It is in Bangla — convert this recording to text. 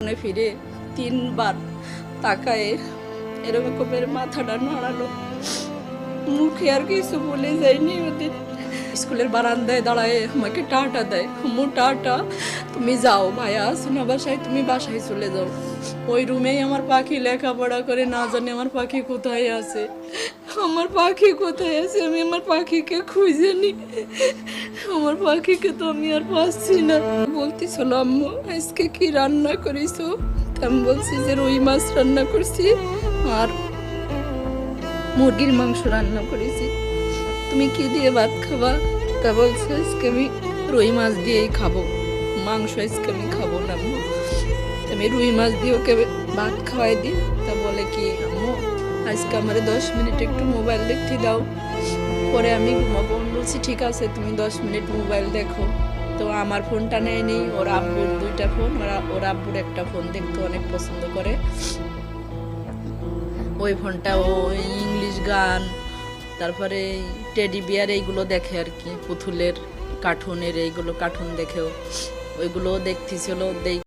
ফিরে 3 বার তাকায় এরকম করে মাথাটা নাড়ালো, মুখে আর কিছু বলে যায়নি। ওদের স্কুলের বারান্দায় দাঁড়ায় আমাকে টাটা দেয়, আম্মু টাটা, তুমি যাও, ভাইয়া আসো না বাসায়, তুমি বাসায় চলে যাও। ওই রুমেই আমার পাখি লেখাপড়া করে, না জানি আমার পাখি কোথায় আছে, আমার পাখি কোথায় আছে, আমি আমার পাখিকে খুঁজে নি, আমার পাখিকে তো আমি আর পাচ্ছি না। বলতেছিল আম্মু আজকে কি রান্না করেছো? আমি বলছি যে রুই মাছ রান্না করছি আর মুরগির মাংস রান্না করেছি, তুমি কি দিয়ে ভাত খাবা? তা বলছে আজকে আমি রুই মাছ দিয়েই খাবো, মাংস আজকে আমি খাবো না আম্মু। আমি রুই মাছ দিয়ে ওকে ভাত খাওয়াই দিই। তা বলে কি আম্মু আজকে আমার 10 মিনিট একটু মোবাইল দেখতে দাও, পরে আমি ঘুমাবো। বলছি ঠিক আছে, তুমি 10 মিনিট মোবাইল দেখো। তো আমার ফোনটা নেয়নি, ওর আব্বুর 2টা ফোন, ওর আব্বুর একটা ফোন দেখতে অনেক পছন্দ করে। ওই ফোনটা ও ইংলিশ গান, তারপরে টেডি বিয়ার এইগুলো দেখে আর কি, পুতুলের কার্টুনের এইগুলো কার্টুন দেখেও ওইগুলো দেখতেছিল।